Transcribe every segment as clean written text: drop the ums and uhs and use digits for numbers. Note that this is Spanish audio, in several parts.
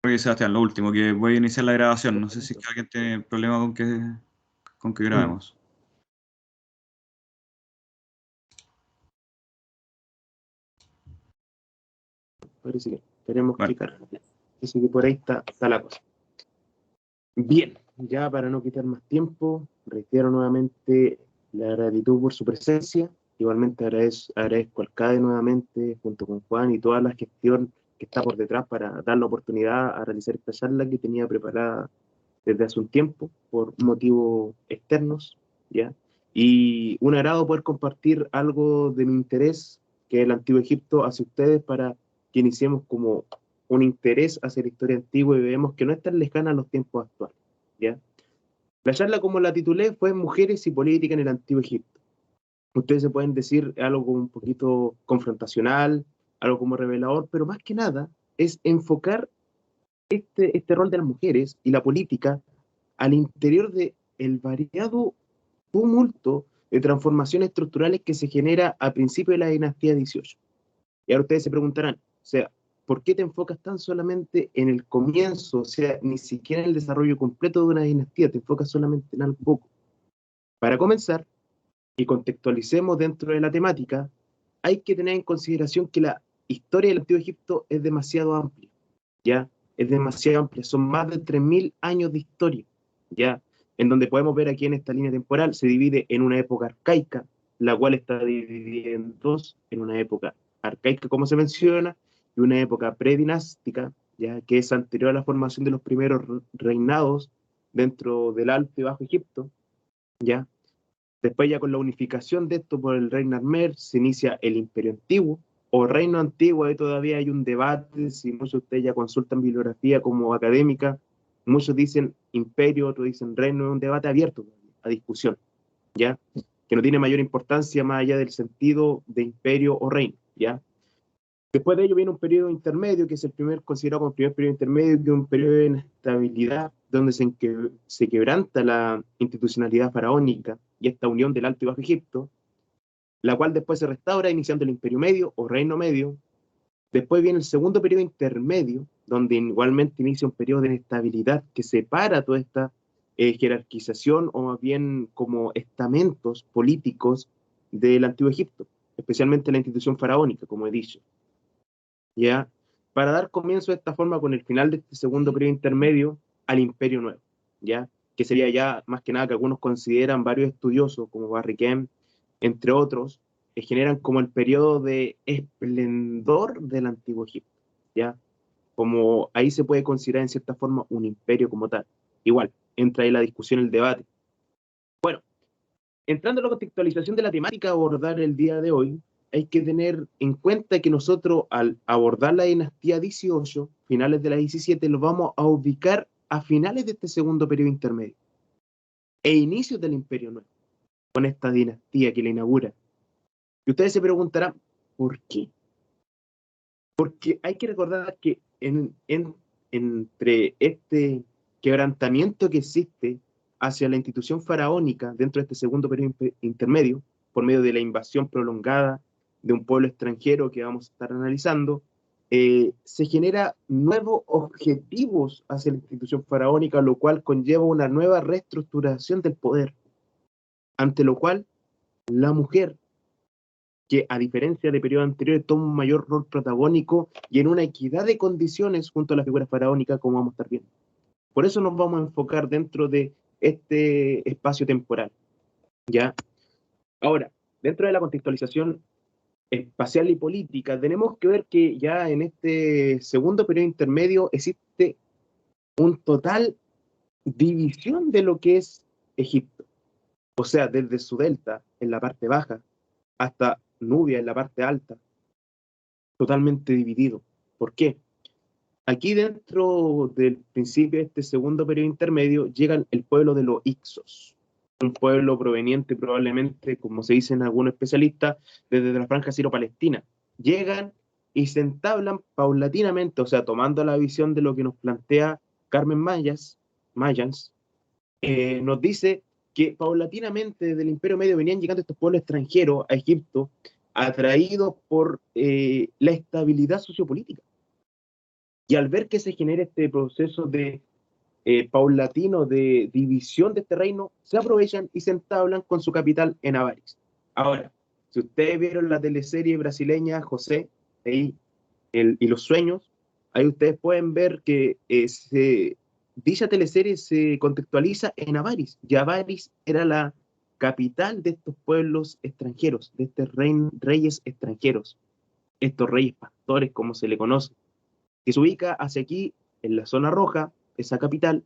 Oye, Sebastián, lo último, que voy a iniciar la grabación. No sé si es Perfecto. que alguien tiene problema con que Mm, grabemos. Parece que tenemos Bueno, que cargar. Así que por ahí está la cosa. Bien, ya para no quitar más tiempo, reitero nuevamente la gratitud por su presencia. Igualmente agradezco al CADE nuevamente, junto con Juan y toda la gestión que está por detrás para dar la oportunidad a realizar esta charla que tenía preparada desde hace un tiempo por motivos externos, ¿ya? Y un agrado poder compartir algo de mi interés, que es el Antiguo Egipto, hacia ustedes para que iniciemos como un interés hacia la historia antigua y veamos que no es tan lejana a los tiempos actuales, ¿ya? La charla, como la titulé, fue Mujeres y Política en el Antiguo Egipto. Ustedes se pueden decir algo como un poquito confrontacional, algo como revelador, pero más que nada es enfocar este rol de las mujeres y la política al interior de el variado tumulto de transformaciones estructurales que se genera a principio de la dinastía 18. Y ahora ustedes se preguntarán, o sea, ¿por qué te enfocas tan solamente en el comienzo? O sea, ni siquiera en el desarrollo completo de una dinastía, te enfocas solamente en algo poco. Para comenzar, y contextualicemos dentro de la temática, hay que tener en consideración que la historia del Antiguo Egipto es demasiado amplia, ¿ya? Es demasiado amplia, son más de 3.000 años de historia, ¿ya? En donde podemos ver aquí en esta línea temporal, se divide en una época arcaica, la cual está dividida en dos, en una época arcaica, como se menciona, y una época predinástica, ¿ya? Que es anterior a la formación de los primeros reinados dentro del Alto y Bajo Egipto, ¿ya? Después ya con la unificación de esto por el rey Narmer se inicia el Imperio Antiguo o Reino Antiguo. Ahí todavía hay un debate, si muchos de ustedes ya consultan bibliografía como académica, muchos dicen imperio, otros dicen reino, es un debate abierto a discusión, ¿ya? Que no tiene mayor importancia más allá del sentido de imperio o reino, ¿ya? Después de ello viene un periodo intermedio, que es el primer considerado como el primer periodo intermedio, que es un periodo de inestabilidad, donde se quebranta la institucionalidad faraónica y esta unión del Alto y Bajo Egipto, la cual después se restaura iniciando el Imperio Medio o Reino Medio. Después viene el segundo periodo intermedio, donde igualmente inicia un periodo de inestabilidad que separa toda esta jerarquización o más bien como estamentos políticos del Antiguo Egipto, especialmente la institución faraónica, como he dicho. ¿Ya? Para dar comienzo de esta forma con el final de este segundo periodo intermedio al Imperio Nuevo, ¿ya? Que sería ya más que nada que algunos consideran, varios estudiosos como Barriquem, entre otros, que generan como el periodo de esplendor del Antiguo Egipto, ¿ya? Como ahí se puede considerar en cierta forma un imperio como tal. Igual, entra ahí la discusión, el debate. Bueno, entrando a la contextualización de la temática a abordar el día de hoy, hay que tener en cuenta que nosotros al abordar la dinastía 18, finales de la 17, lo vamos a ubicar a finales de este segundo periodo intermedio e inicios del Imperio Nuevo, con esta dinastía que la inaugura. Y ustedes se preguntarán, ¿por qué? Porque hay que recordar que entre este quebrantamiento que existe hacia la institución faraónica dentro de este segundo periodo intermedio, por medio de la invasión prolongada de un pueblo extranjero que vamos a estar analizando, se genera nuevos objetivos hacia la institución faraónica, lo cual conlleva una nueva reestructuración del poder, ante lo cual la mujer, que a diferencia de periodos anteriores toma un mayor rol protagónico y en una equidad de condiciones junto a la figura faraónica, como vamos a estar viendo. Por eso nos vamos a enfocar dentro de este espacio temporal, ¿ya? Ahora, dentro de la contextualización espacial y política, tenemos que ver que ya en este segundo periodo intermedio existe un total división de lo que es Egipto. O sea, desde su delta, en la parte baja, hasta Nubia, en la parte alta, totalmente dividido. ¿Por qué? Aquí dentro del principio de este segundo periodo intermedio llega el pueblo de los Ixos, un pueblo proveniente probablemente, como se dice en algunos especialistas, desde la franja siro-palestina. Llegan y se entablan paulatinamente, o sea, tomando la visión de lo que nos plantea Carmen Mayans, nos dice que paulatinamente desde el Imperio Medio venían llegando estos pueblos extranjeros a Egipto, atraídos por la estabilidad sociopolítica. Y al ver que se genera este proceso de paulatino de división de este reino, se aprovechan y se entablan con su capital en Avaris. Ahora, si ustedes vieron la teleserie brasileña José y los sueños, ahí ustedes pueden ver que dicha teleserie se contextualiza en Avaris, y Avaris era la capital de estos pueblos extranjeros, de estos reyes extranjeros, estos reyes pastores, como se le conoce, que se ubica hacia aquí, en la zona roja, esa capital,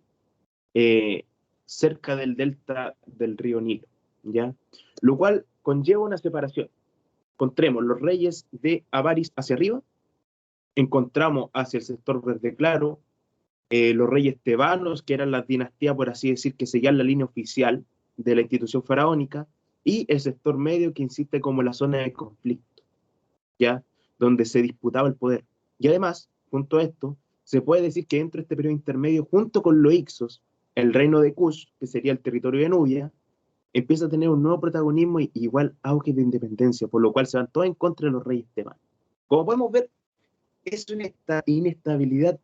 eh, cerca del delta del río Nilo, ¿ya? Lo cual conlleva una separación. Encontremos los reyes de Avaris hacia arriba, encontramos hacia el sector verde claro los reyes tebanos, que eran la dinastía, por así decir, que seguían la línea oficial de la institución faraónica, y el sector medio, que insiste como la zona de conflicto, ¿ya? Donde se disputaba el poder. Y además, junto a esto, se puede decir que dentro de este periodo intermedio, junto con los Ixos, el reino de Kush, que sería el territorio de Nubia, empieza a tener un nuevo protagonismo y igual auge de independencia, por lo cual se van todos en contra de los reyes tebanos. Como podemos ver, es una inestabilidad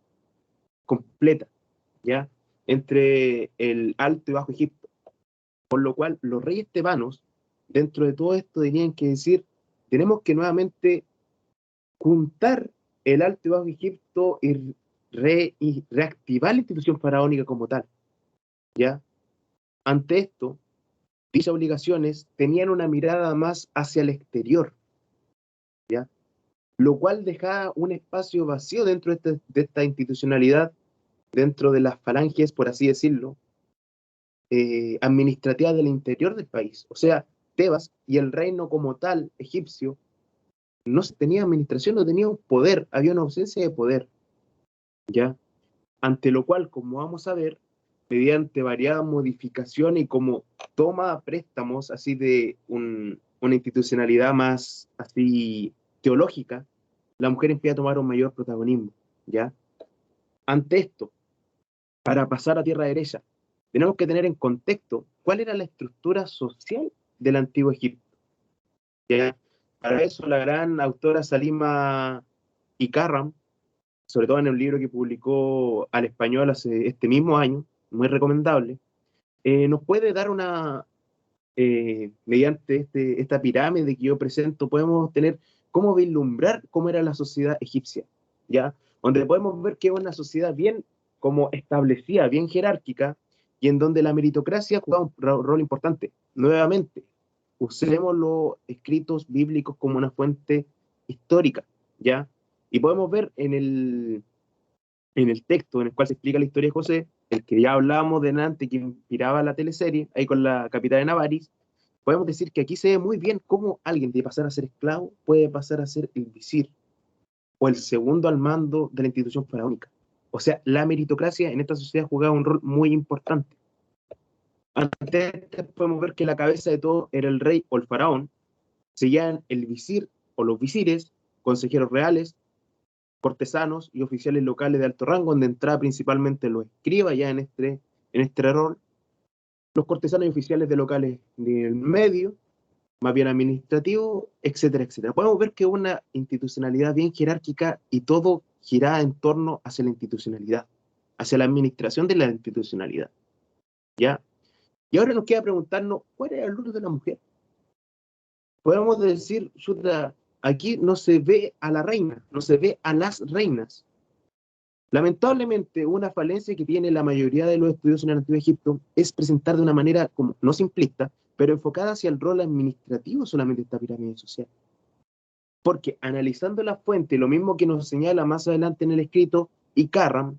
completa, ¿ya? Entre el Alto y Bajo Egipto, por lo cual los reyes tebanos, dentro de todo esto, tenían que decir, tenemos que nuevamente juntar el Alto y Bajo Egipto y reactivar la institución faraónica como tal, ¿ya? Ante esto, dichas obligaciones tenían una mirada más hacia el exterior, ¿ya? Lo cual dejaba un espacio vacío dentro de esta institucionalidad, dentro de las falanges, por así decirlo, administrativa del interior del país. O sea, Tebas y el reino como tal egipcio no tenía administración, no tenía un poder, había una ausencia de poder, ¿ya? Ante lo cual, como vamos a ver, mediante variadas modificaciones y como toma préstamos así de una institucionalidad más así teológica, la mujer empieza a tomar un mayor protagonismo, ¿ya? Ante esto, para pasar a tierra derecha, tenemos que tener en contexto cuál era la estructura social del antiguo Egipto, ¿ya? Para eso la gran autora Salima Ikarram, sobre todo en el libro que publicó al español hace este mismo año, muy recomendable, nos puede dar mediante esta pirámide que yo presento, podemos tener cómo vislumbrar cómo era la sociedad egipcia, ¿ya? Donde podemos ver que es una sociedad bien como establecida, bien jerárquica, y en donde la meritocracia jugaba un rol importante. Nuevamente, usemos los escritos bíblicos como una fuente histórica, ¿ya? Y podemos ver en el texto en el cual se explica la historia de José, el que ya hablábamos de antes, que inspiraba la teleserie, ahí con la capital de Navaris, podemos decir que aquí se ve muy bien cómo alguien de pasar a ser esclavo puede pasar a ser el visir o el segundo al mando de la institución faraónica. O sea, la meritocracia en esta sociedad jugaba un rol muy importante. Antes podemos ver que la cabeza de todo era el rey o el faraón, seguían el visir o los visires, consejeros reales, cortesanos y oficiales locales de alto rango, donde entraba principalmente los escribas ya en este rol, los cortesanos y oficiales de locales del medio, más bien administrativo, etcétera, etcétera. Podemos ver que es una institucionalidad bien jerárquica y todo giraba en torno hacia la institucionalidad, hacia la administración de la institucionalidad, ¿ya? Y ahora nos queda preguntarnos, ¿cuál era el rol de la mujer? Podemos decir, chuta, aquí no se ve a la reina, no se ve a las reinas. Lamentablemente, una falencia que tiene la mayoría de los estudios en el Antiguo Egipto es presentar de una manera como, no simplista, pero enfocada hacia el rol administrativo solamente de esta pirámide social. Porque analizando la fuente, lo mismo que nos señala más adelante en el escrito, y Carram,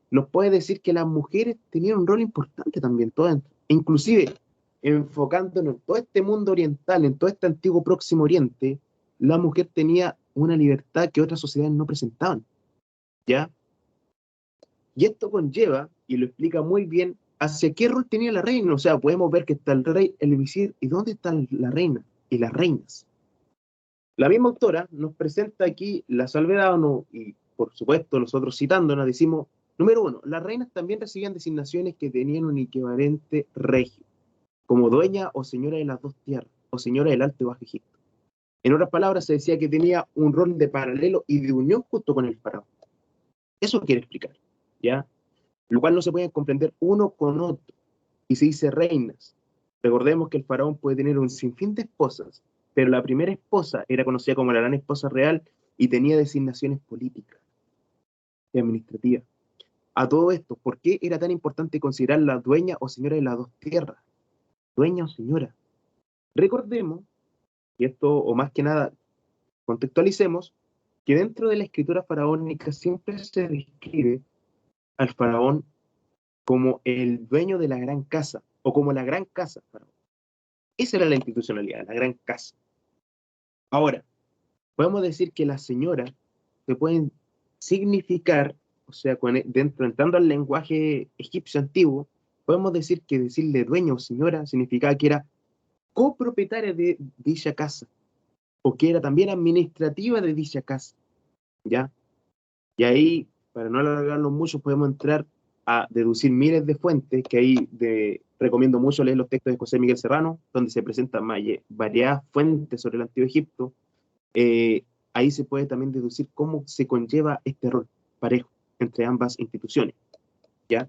nos puede decir que las mujeres tenían un rol importante también, todas, inclusive enfocándonos en todo este mundo oriental, en todo este antiguo Próximo Oriente, la mujer tenía una libertad que otras sociedades no presentaban, ¿ya? Y esto conlleva, y lo explica muy bien, hacia qué rol tenía la reina. O sea, podemos ver que está el rey, el visir, y dónde está la reina y las reinas. La misma autora nos presenta aquí la salvedad, no, y por supuesto nosotros citándonos decimos, número uno, las reinas también recibían designaciones que tenían un equivalente regio, como dueña o señora de las dos tierras, o señora del Alto y Bajo Egipto. En otras palabras, se decía que tenía un rol de paralelo y de unión justo con el faraón. Eso quiere explicar, ¿ya? Lo cual no se puede comprender uno con otro. Y se dice reinas. Recordemos que el faraón puede tener un sinfín de esposas, pero la primera esposa era conocida como la gran esposa real y tenía designaciones políticas y administrativas. A todo esto, ¿por qué era tan importante considerarla dueña o señora de las dos tierras? Dueña o señora. Recordemos, y esto, o más que nada, contextualicemos, que dentro de la escritura faraónica siempre se describe al faraón como el dueño de la gran casa, o como la gran casa faraón. Esa era la institucionalidad, la gran casa. Ahora, podemos decir que las señoras se pueden significar, o sea, entrando al lenguaje egipcio antiguo, podemos decir que decirle dueño o señora significaba que era copropietaria de dicha casa, o que era también administrativa de dicha casa, ¿ya? Y ahí, para no alargarlo mucho, podemos entrar a deducir miles de fuentes, que ahí recomiendo mucho leer los textos de José Miguel Serrano, donde se presentan variadas fuentes sobre el Antiguo Egipto. Ahí se puede también deducir cómo se conlleva este rol parejo entre ambas instituciones, ¿ya?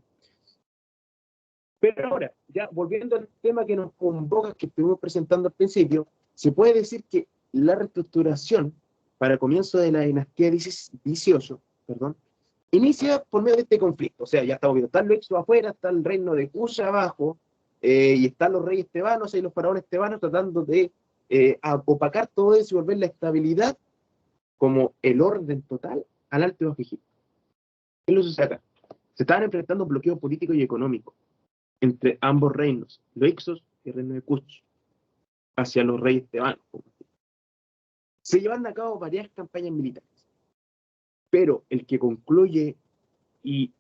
Pero ahora, ya volviendo al tema que nos convoca, que estuvimos presentando al principio, se puede decir que la reestructuración para el comienzo de la dinastía 18, perdón, inicia por medio de este conflicto. O sea, ya estamos viendo, están los Ixos afuera, está el reino de Kush abajo, y están los reyes tebanos y los faraones tebanos tratando de opacar todo eso y volver la estabilidad como el orden total al Alto y Bajo Egipto. ¿Qué lo sucede acá? Se estaban enfrentando un bloqueo político y económico entre ambos reinos, los Ixos y el reino de Kush, hacia los reyes tebanos. Se llevan a cabo varias campañas militares, pero el que concluye y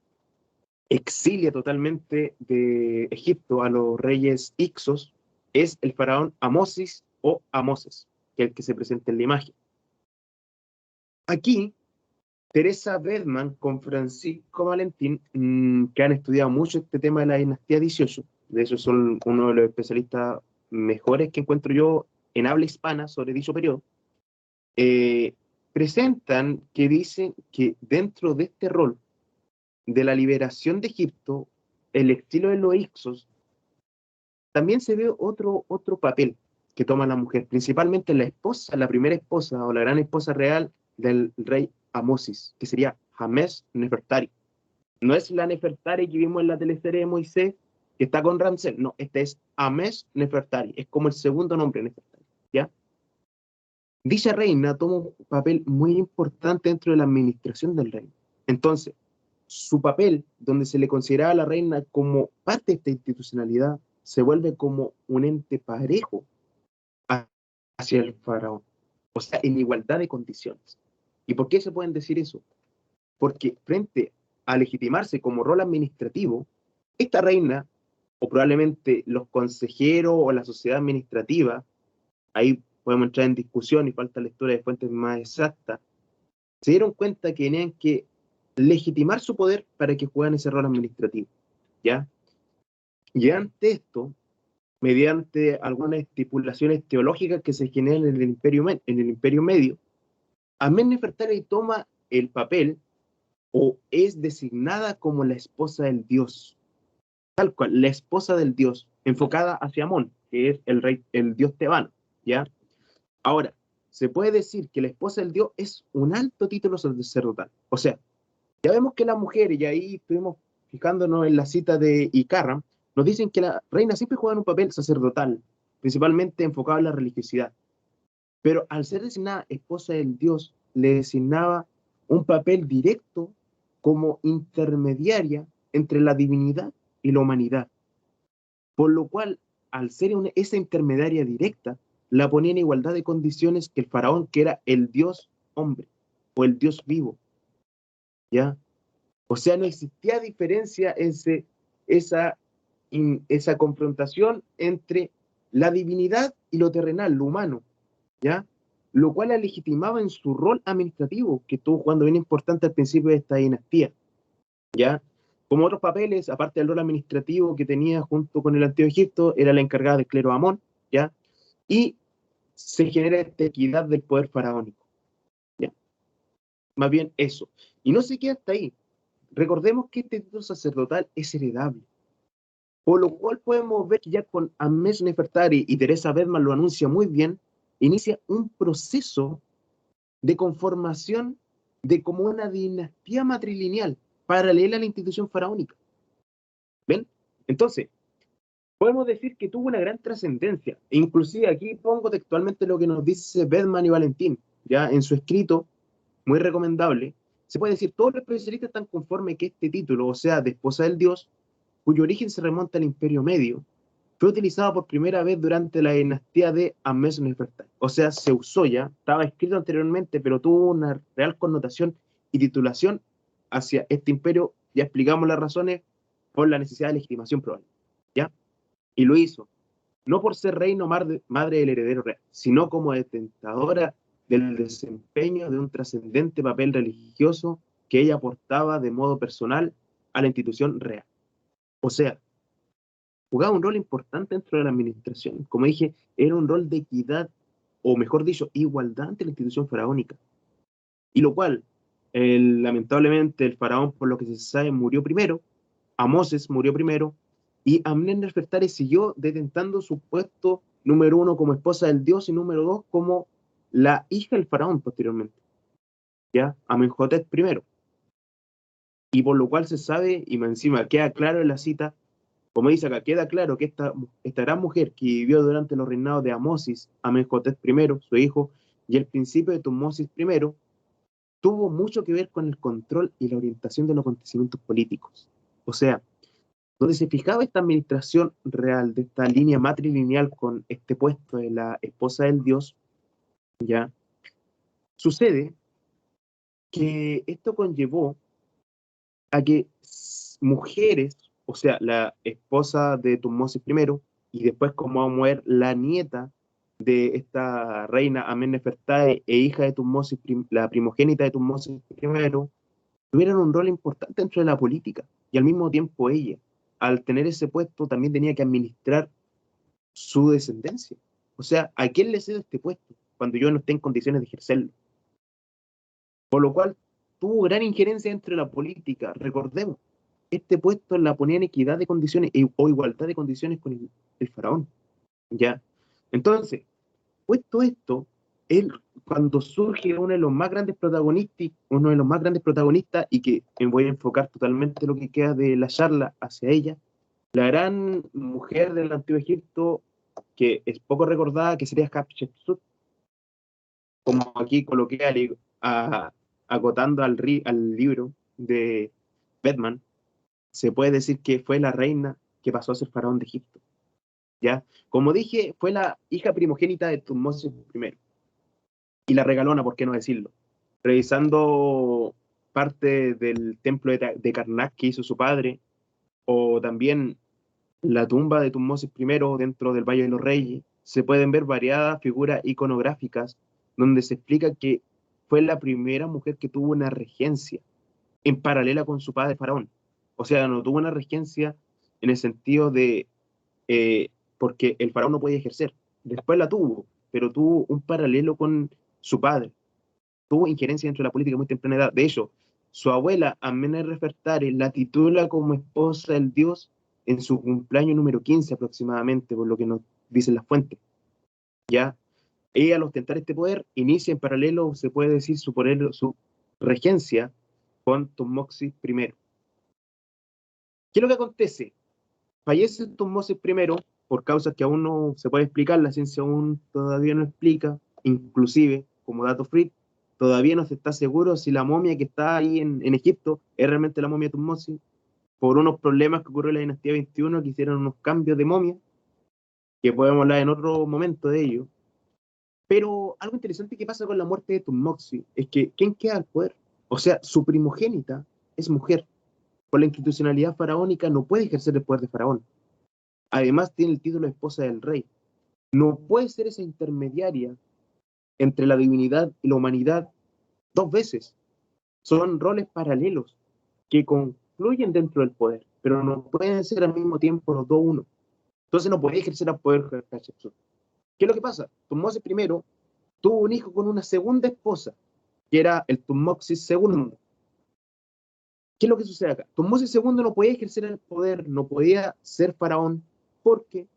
exilia totalmente de Egipto a los reyes Ixos es el faraón Amosis o Amoses, que es el que se presenta en la imagen. Aquí, Teresa Bedman con Francisco Valentín, que han estudiado mucho este tema de la dinastía 18, de hecho son uno de los especialistas mejores que encuentro yo en habla hispana sobre dicho periodo, presentan que dicen que dentro de este rol de la liberación de Egipto, el exilio de los Ixos, también se ve otro papel que toma la mujer, principalmente la esposa, la primera esposa o la gran esposa real del rey Amosis, que sería James Nefertari. No es la Nefertari que vimos en la teleserie de Moisés, que está con Ramsés, no, este es James Nefertari, es como el segundo nombre de Nefertari, ¿ya? Dicha reina toma un papel muy importante dentro de la administración del reino. Entonces, su papel, donde se le consideraba a la reina como parte de esta institucionalidad, se vuelve como un ente parejo hacia el faraón, o sea, en igualdad de condiciones. ¿Y por qué se pueden decir eso? Porque frente a legitimarse como rol administrativo, esta reina, o probablemente los consejeros o la sociedad administrativa, ahí podemos entrar en discusión y falta lectura de fuentes más exactas, se dieron cuenta que tenían que legitimar su poder para que juegan ese rol administrativo, ¿ya? Y ante esto, mediante algunas estipulaciones teológicas que se generan en el Imperio Medio, Amén Nefertari toma el papel o es designada como la esposa del dios, tal cual, la esposa del dios, enfocada hacia Amón, que es el dios tebano, ¿ya? Ahora, se puede decir que la esposa del dios es un alto título sacerdotal, o sea, ya vemos que las mujeres, y ahí estuvimos fijándonos en la cita de Icarra, nos dicen que la reina siempre juega un papel sacerdotal, principalmente enfocado en la religiosidad. Pero al ser designada esposa del dios, le designaba un papel directo como intermediaria entre la divinidad y la humanidad. Por lo cual, al ser esa intermediaria directa, la ponía en igualdad de condiciones que el faraón, que era el dios hombre o el dios vivo. ¿Ya? O sea, no existía diferencia esa confrontación entre la divinidad y lo terrenal, lo humano, ¿ya? Lo cual la legitimaba en su rol administrativo, que estuvo jugando bien importante al principio de esta dinastía, ¿ya? Como otros papeles, aparte del rol administrativo que tenía junto con el Antiguo Egipto, era la encargada del clero Amón, ¿ya? Y se genera esta equidad del poder faraónico, ¿ya? Más bien eso. Y no se queda hasta ahí. Recordemos que este título sacerdotal es heredable. Por lo cual podemos ver que ya con Ahmes Nefertari y Teresa Bedman lo anuncia muy bien, inicia un proceso de conformación de como una dinastía matrilineal paralela a la institución faraónica. ¿Ven? Entonces, podemos decir que tuvo una gran trascendencia. E inclusive aquí pongo textualmente lo que nos dice Bedman y Valentín, ya en su escrito, muy recomendable. Se puede decir, todos los especialistas están conformes que este título, o sea, de esposa del dios, cuyo origen se remonta al Imperio Medio, fue utilizado por primera vez durante la dinastía de Ahmes-Nefertari. O sea, se usó ya, estaba escrito anteriormente, pero tuvo una real connotación y titulación hacia este imperio. Ya explicamos las razones por la necesidad de legitimación probable. ¿Ya? Y lo hizo, no por ser reina o madre del heredero real, sino como detentadora del desempeño de un trascendente papel religioso que ella aportaba de modo personal a la institución real. O sea, jugaba un rol importante dentro de la administración. Como dije, era un rol de equidad, o mejor dicho, igualdad ante la institución faraónica. Y lo cual, lamentablemente, el faraón, por lo que se sabe, murió primero, Amoses murió primero, y Amnes Nefertari siguió detentando su puesto número 1 como esposa del dios y número 2 como la hija del faraón posteriormente, ¿ya? Amenhotep primero. Y por lo cual se sabe, y encima queda claro en la cita, como dice acá, queda claro que esta gran mujer que vivió durante los reinados de Amosis, Amenhotep I, su hijo, y el principio de Tutmosis I, tuvo mucho que ver con el control y la orientación de los acontecimientos políticos. O sea, donde se fijaba esta administración real de esta línea matrilineal con este puesto de la esposa del dios, ya sucede que esto conllevó a que mujeres, o sea, la esposa de Tutmosis I, y después como vamos a ver, la nieta de esta reina Amennefertari e hija de Tutmosis, la primogénita de Tutmosis I, tuvieron un rol importante dentro de la política, y al mismo tiempo ella, al tener ese puesto, también tenía que administrar su descendencia. O sea, ¿a quién le cedo este puesto cuando yo no esté en condiciones de ejercerlo? Por lo cual tuvo gran injerencia dentro de la política. Recordemos, este puesto la ponía en equidad de condiciones o igualdad de condiciones con el faraón. ¿Ya? Entonces, puesto esto, él, cuando surge uno de los más grandes protagonistas, y que me voy a enfocar totalmente lo que queda de la charla hacia ella, la gran mujer del Antiguo Egipto, que es poco recordada, que sería Hatshepsut, como aquí coloqué acotando al libro de Bedman, se puede decir que fue la reina que pasó a ser faraón de Egipto. ¿Ya? Como dije, fue la hija primogénita de Tutmosis I, y la regalona, ¿por qué no decirlo? Revisando parte del templo de Karnak que hizo su padre, o también la tumba de Tutmosis I dentro del Valle de los Reyes, se pueden ver variadas figuras iconográficas donde se explica que fue la primera mujer que tuvo una regencia en paralela con su padre faraón. O sea, no tuvo una regencia en el sentido de porque el faraón no podía ejercer. Después la tuvo, pero tuvo un paralelo con su padre. Tuvo injerencia dentro de la política muy temprana edad. De hecho, su abuela, Amenerrefertari, la titula como esposa del dios en su cumpleaños número 15 aproximadamente, por lo que nos dicen las fuentes. ¿Ya? Ella, al ostentar este poder, inicia en paralelo, se puede decir, su regencia con Tutmosis I. ¿Qué es lo que acontece? Fallece Tutmosis I por causas que aún no se puede explicar, la ciencia aún todavía no explica, inclusive, como dato free, todavía no se está seguro si la momia que está ahí en Egipto es realmente la momia de Tutmosis, por unos problemas que ocurrió en la dinastía 21, que hicieron unos cambios de momia, que podemos hablar en otro momento de ello. Pero algo interesante que pasa con la muerte de Tutmosis es que, ¿quién queda al poder? O sea, su primogénita es mujer. Por la institucionalidad faraónica no puede ejercer el poder de faraón. Además tiene el título de esposa del rey. No puede ser esa intermediaria entre la divinidad y la humanidad dos veces. Son roles paralelos que confluyen dentro del poder, pero no pueden ser al mismo tiempo los dos uno. Entonces no puede ejercer el poder de Hatshepsut. ¿Qué es lo que pasa? Tutmosis I tuvo un hijo con una segunda esposa, que era el Tutmosis II. ¿Qué es lo que sucede acá? Tutmosis II no podía ejercer el poder, no podía ser faraón, porque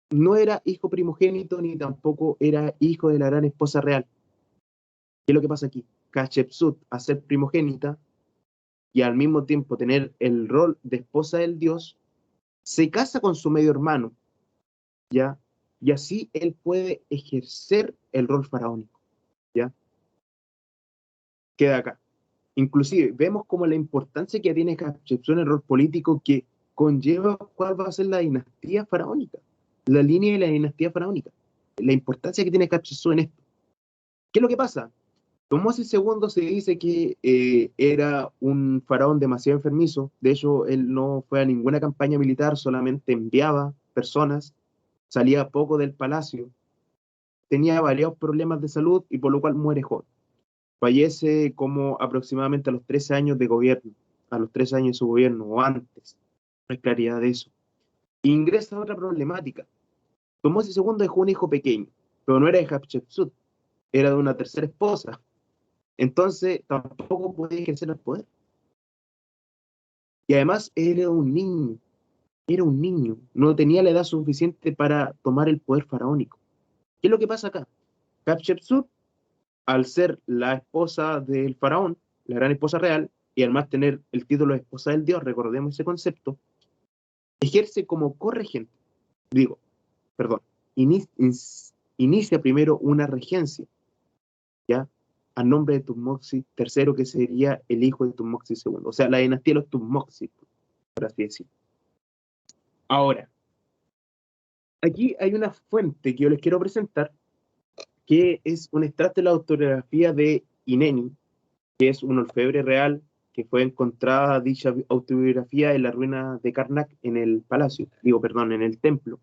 no era hijo primogénito ni tampoco era hijo de la gran esposa real. ¿Qué es lo que pasa aquí? Hatshepsut, a ser primogénita y al mismo tiempo tener el rol de esposa del dios, se casa con su medio hermano, ¿ya? Y así él puede ejercer el rol faraónico, ¿ya? Queda acá. Inclusive, vemos como la importancia que tiene Hatshepsut en el rol político que conlleva cuál va a ser la dinastía faraónica, la línea de la dinastía faraónica, la importancia que tiene Hatshepsut en esto. ¿Qué es lo que pasa? Tutmosis II se dice que era un faraón demasiado enfermizo. De hecho, él no fue a ninguna campaña militar, solamente enviaba personas, salía poco del palacio, tenía varios problemas de salud y por lo cual muere joven. Fallece como aproximadamente a los 13 años de gobierno, a los 13 años de su gobierno o antes. No hay claridad de eso. Ingresa otra problemática. Tutmosis II dejó un hijo pequeño, pero no era de Hatshepsut, era de una tercera esposa. Entonces tampoco podía ejercer el poder. Y además era un niño, no tenía la edad suficiente para tomar el poder faraónico. ¿Qué es lo que pasa acá? Hatshepsut, al ser la esposa del faraón, la gran esposa real, y además tener el título de esposa del dios, recordemos ese concepto, ejerce como corregente, digo, perdón, inicia primero una regencia, ¿ya? A nombre de Tutmosis III, que sería el hijo de Tutmosis II, o sea, la dinastía de los Tutmosis, por así decirlo. Ahora, aquí hay una fuente que yo les quiero presentar, que es un extracto de la autobiografía de Ineni, que es un orfebre real que fue encontrada dicha autobiografía en la ruina de Karnak en el palacio, digo, perdón, en el templo,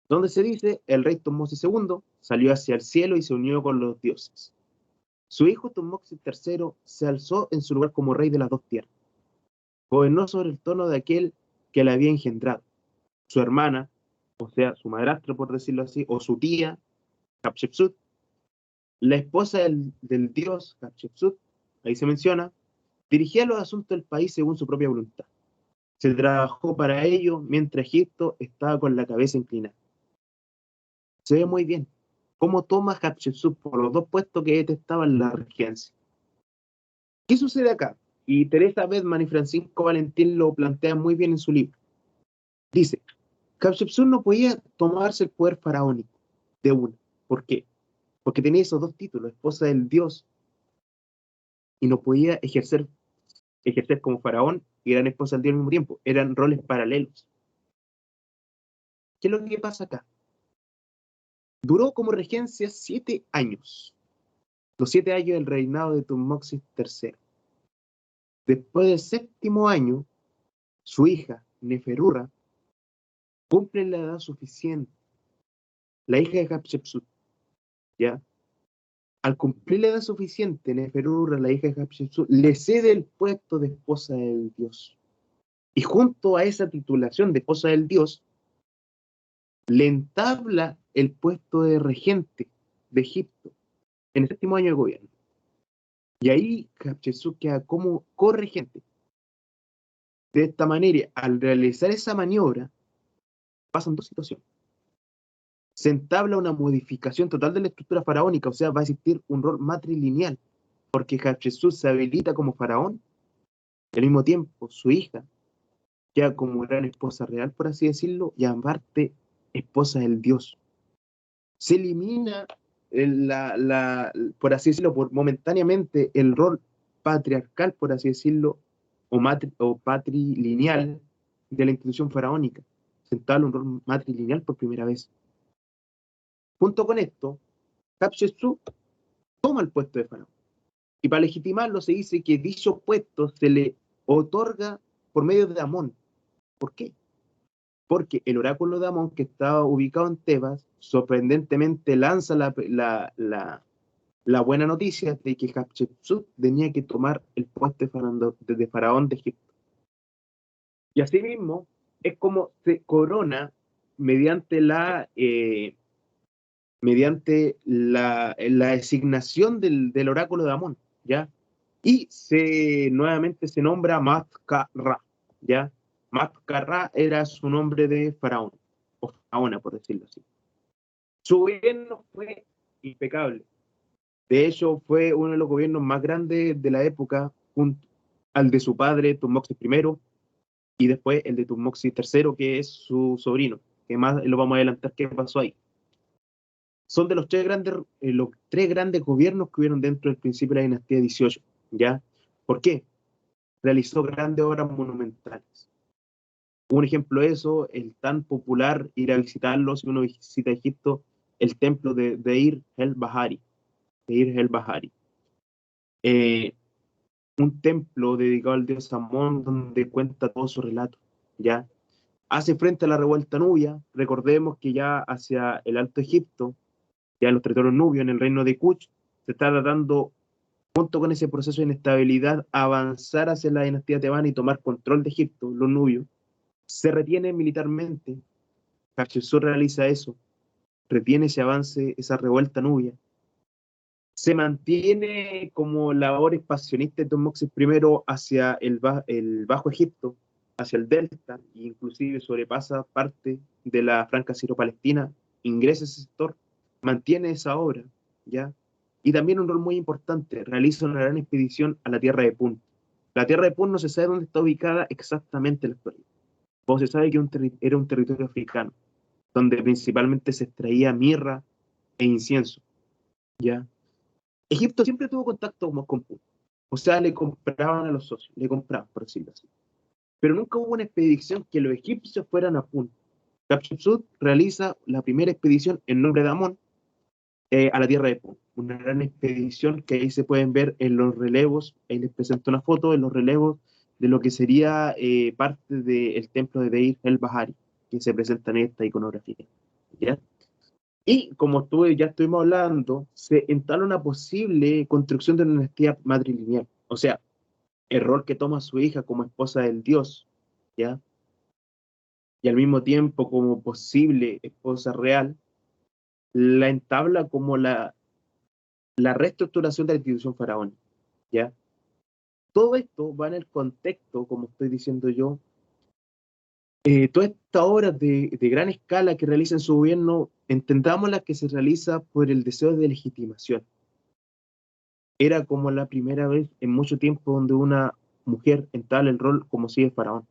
donde se dice el rey Tutmosis II salió hacia el cielo y se unió con los dioses. Su hijo Tutmosis III se alzó en su lugar como rey de las dos tierras. Gobernó sobre el trono de aquel que le había engendrado. Su hermana, o sea, su madrastra, por decirlo así, o su tía, Hatshepsut, la esposa del dios Hatshepsut, ahí se menciona, dirigía los asuntos del país según su propia voluntad. Se trabajó para ello mientras Egipto estaba con la cabeza inclinada. Se ve muy bien cómo toma Hatshepsut por los dos puestos que detestaba en la regencia. ¿Qué sucede acá? Y Teresa Bedman y Francisco Valentín lo plantean muy bien en su libro. Dice, Hatshepsut no podía tomarse el poder faraónico de una. ¿Por qué? Porque tenía esos dos títulos, esposa del dios, y no podía ejercer como faraón y gran esposa del dios al mismo tiempo. Eran roles paralelos. ¿Qué es lo que pasa acá? Duró como regencia 7 años. Los 7 años del reinado de Tutmosis III. Después del séptimo año, su hija, Neferurra, cumple la edad suficiente. La hija de Hatshepsut, ¿ya? Al cumplir la edad suficiente, Neferurra, la hija de Hatshepsut, le cede el puesto de esposa del dios. Y junto a esa titulación de esposa del dios, le entabla el puesto de regente de Egipto en el séptimo año de gobierno. Y ahí Hatshepsut queda como corregente. De esta manera, al realizar esa maniobra, pasan dos situaciones. Se entabla una modificación total de la estructura faraónica, o sea, va a existir un rol matrilineal, porque Hatshepsut se habilita como faraón, y al mismo tiempo su hija queda como gran esposa real, por así decirlo, y aparte esposa del dios. Se elimina, por así decirlo, momentáneamente el rol patriarcal, por así decirlo, o patrilineal de la institución faraónica. Se entabla un rol matrilineal por primera vez. Junto con esto, Hatshepsut toma el puesto de faraón. Y para legitimarlo se dice que dicho puesto se le otorga por medio de Amón. ¿Por qué? Porque el oráculo de Amón, que estaba ubicado en Tebas, sorprendentemente lanza la buena noticia de que Hatshepsut tenía que tomar el puesto de faraón de Egipto. Y asimismo, es como se corona mediante la designación del oráculo de Amón, ¿ya? Y nuevamente se nombra Mat-Ka-Ra, ¿ya? Mat-Ka-Ra era su nombre de faraón, o faraona, por decirlo así. Su gobierno fue impecable. De hecho, fue uno de los gobiernos más grandes de la época, junto al de su padre, Tutmosis I, y después el de Tutmosis III, que es su sobrino, que más lo vamos a adelantar qué pasó ahí. Son de los tres grandes gobiernos que hubieron dentro del principio de la dinastía 18, ¿ya? ¿Por qué? Realizó grandes obras monumentales. Un ejemplo de eso, el tan popular ir a visitarlo, si uno visita Egipto, el templo de Deir el-Bahari. Deir el-Bahari. Un templo dedicado al dios Amón, donde cuenta todo su relato, ¿ya? Hace frente a la revuelta nubia. Recordemos que ya hacia el Alto Egipto, ya en los territorios nubios, en el reino de Kush, se está tratando, junto con ese proceso de inestabilidad, avanzar hacia la dinastía tebana y tomar control de Egipto, los nubios. Se retiene militarmente, Hatshepsut realiza eso, retiene ese avance, esa revuelta nubia. Se mantiene como labor expansionista de Tutmosis I hacia el Bajo Egipto, hacia el Delta, e inclusive sobrepasa parte de la Franja Siro-Palestina, ingresa a ese sector, mantiene esa obra, ¿ya? Y también un rol muy importante, realiza una gran expedición a la tierra de Punt. La tierra de Punt no se sabe dónde está ubicada exactamente la historia. O se sabe que era un territorio africano, donde principalmente se extraía mirra e incienso, ¿ya? Egipto siempre tuvo contacto con Punt. O sea, le compraban a los socios, le compraban, por decirlo así. Pero nunca hubo una expedición que los egipcios fueran a Punt. Hatshepsut realiza la primera expedición en nombre de Amón a la tierra de Punt. Una gran expedición que ahí se pueden ver en los relevos, ahí les presento una foto, en los relevos de lo que sería parte del templo de Deir el-Bahari, que se presenta en esta iconografía, ¿ya? Y como ya estuvimos hablando, se entabla una posible construcción de una dinastía matrilineal. O sea, el rol que toma su hija como esposa del dios, ¿ya? Y al mismo tiempo como posible esposa real, la entabla como la reestructuración de la institución faraónica, ¿ya? Todo esto va en el contexto, como estoy diciendo yo, toda esta obra de gran escala que realiza en su gobierno, entendámosla que se realiza por el deseo de legitimación. Era como la primera vez en mucho tiempo donde una mujer entabla el rol como si de faraón,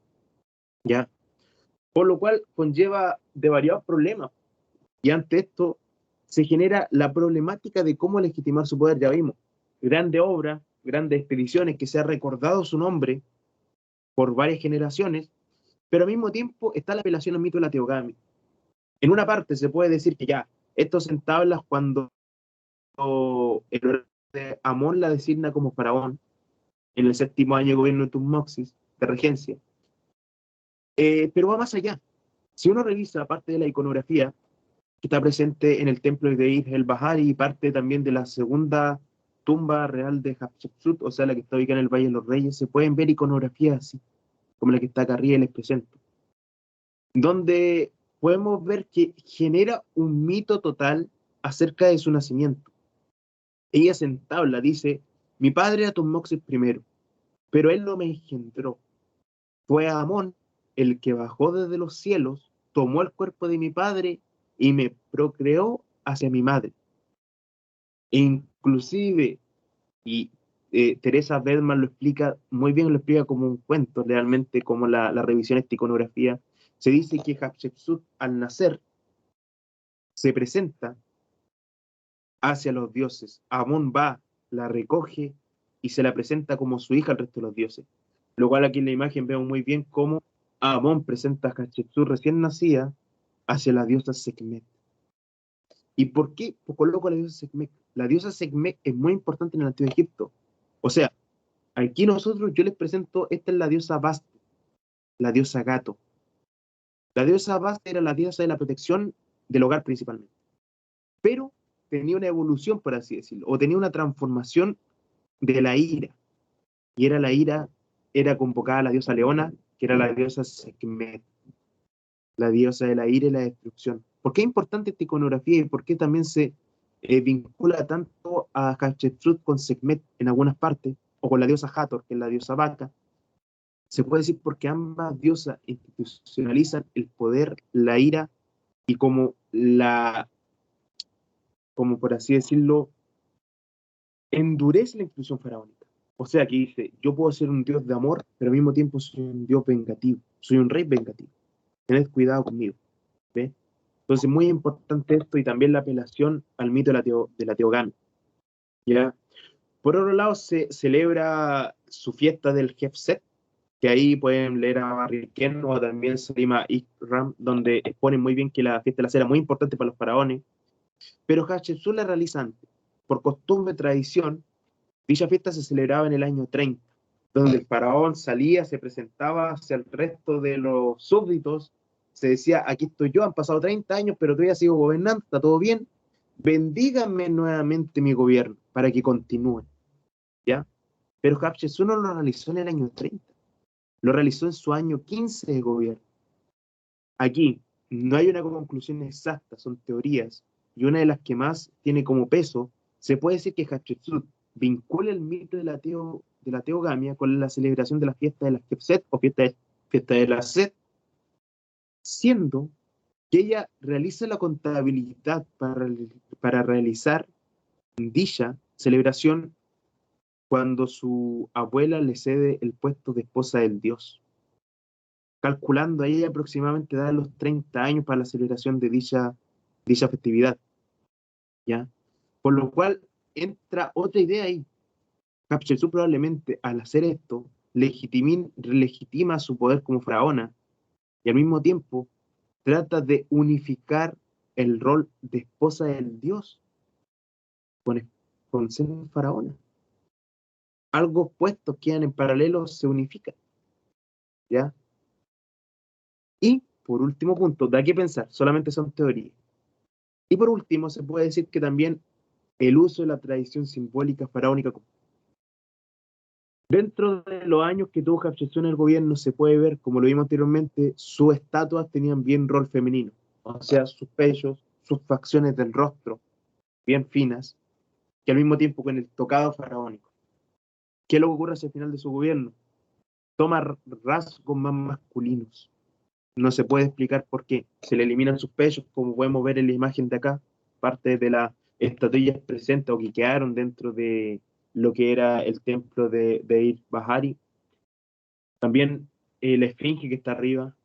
¿ya? Por lo cual conlleva de variados problemas. Y ante esto se genera la problemática de cómo legitimar su poder. Ya vimos, grandes obras, grandes expediciones, que se ha recordado su nombre por varias generaciones, pero al mismo tiempo está la apelación al mito de la teogamia. En una parte se puede decir que ya, esto se entabla cuando el de Amón la designa como faraón en el séptimo año de gobierno de Tutmosis, de regencia. Pero va más allá. Si uno revisa parte de la iconografía que está presente en el templo de Deir el-Bahari y parte también de la segunda tumba real de Hatshepsut, o sea, la que está ubicada en el Valle de los Reyes, se pueden ver iconografías así, como la que está acá arriba y les presento, donde podemos ver que genera un mito total acerca de su nacimiento. Ella se entabla, dice, mi padre era Tutmosis I, pero él no me engendró. Fue Amón el que bajó desde los cielos, tomó el cuerpo de mi padre y me procreó hacia mi madre. E inclusive, y Teresa Bedman lo explica muy bien, lo explica como un cuento, realmente como la revisión de esta iconografía, se dice que Hatshepsut al nacer se presenta hacia los dioses. Amón va, la recoge y se la presenta como su hija al resto de los dioses. Lo cual aquí en la imagen vemos muy bien cómo Amón presenta a Hatshepsut recién nacida hacia la diosa Sekhmet. ¿Y por qué coloco a la diosa Sekhmet? La diosa Sekhmet es muy importante en el Antiguo Egipto. O sea, aquí nosotros yo les presento, esta es la diosa Bast, la diosa gato. La diosa Bast era la diosa de la protección del hogar principalmente. Pero tenía una evolución, por así decirlo, o tenía una transformación de la ira. Y era la ira, era convocada la diosa Leona, que era la diosa Sekhmet, la diosa de la ira y la destrucción. ¿Por qué es importante esta iconografía y por qué también se vincula tanto a Hatshepsut con Sekhmet en algunas partes? o con la diosa Hathor, que es la diosa vaca, se puede decir porque ambas diosas institucionalizan el poder, la ira y como por así decirlo, endurece la institución faraónica. O sea, que dice, yo puedo ser un dios de amor, pero al mismo tiempo soy un dios vengativo, soy un rey vengativo. Tened cuidado conmigo. ¿Ve? Entonces, muy importante esto y también la apelación al mito de la teogamia. ¿Ya? Por otro lado, se celebra su fiesta del Hefset, que ahí pueden leer a Barry Ken o también Salima Ikram, donde exponen muy bien que la fiesta de la cera era muy importante para los faraones, pero Hatshepsut la realiza antes. Por costumbre, tradición, dicha fiesta se celebraba en el año 30, donde el faraón salía, se presentaba hacia el resto de los súbditos, se decía, aquí estoy yo, han pasado 30 años, pero todavía sigo gobernando, está todo bien, bendíganme nuevamente mi gobierno para que continúe, ¿ya? Pero Hatshepsut no lo realizó en el año 30, lo realizó en su año 15 de gobierno. Aquí no hay una conclusión exacta, son teorías, y una de las que más tiene como peso, se puede decir que Hatshepsut vincula el mito de la teogamia con la celebración de la fiesta de la Hefset o fiesta de la Set, siendo que ella realiza la contabilidad para realizar dicha celebración cuando su abuela le cede el puesto de esposa del dios, calculando ahí aproximadamente da los 30 años para la celebración de dicha festividad, ¿ya? Por lo cual entra otra idea ahí. Hatshepsut probablemente al hacer esto legitima su poder como faraona y al mismo tiempo trata de unificar el rol de esposa del dios con ser faraona. Algo opuestos quedan en paralelo, se unifican, ¿ya? Y por último punto, da que pensar, solamente son teorías. Y por último, se puede decir que también el uso de la tradición simbólica faraónica. Dentro de los años que tuvo Hatshepsut en el gobierno, se puede ver, como lo vimos anteriormente, sus estatuas tenían bien rol femenino, o sea, sus pechos, sus facciones del rostro, bien finas, que al mismo tiempo con el tocado faraónico. ¿Qué es lo que ocurre hacia el final de su gobierno? Toma rasgos más masculinos. No se puede explicar por qué. Se le eliminan sus pechos, como podemos ver en la imagen de acá, parte de las estatuillas presentes o que quedaron dentro de lo que era el templo de Ir Bahari. También la esfinge que está arriba,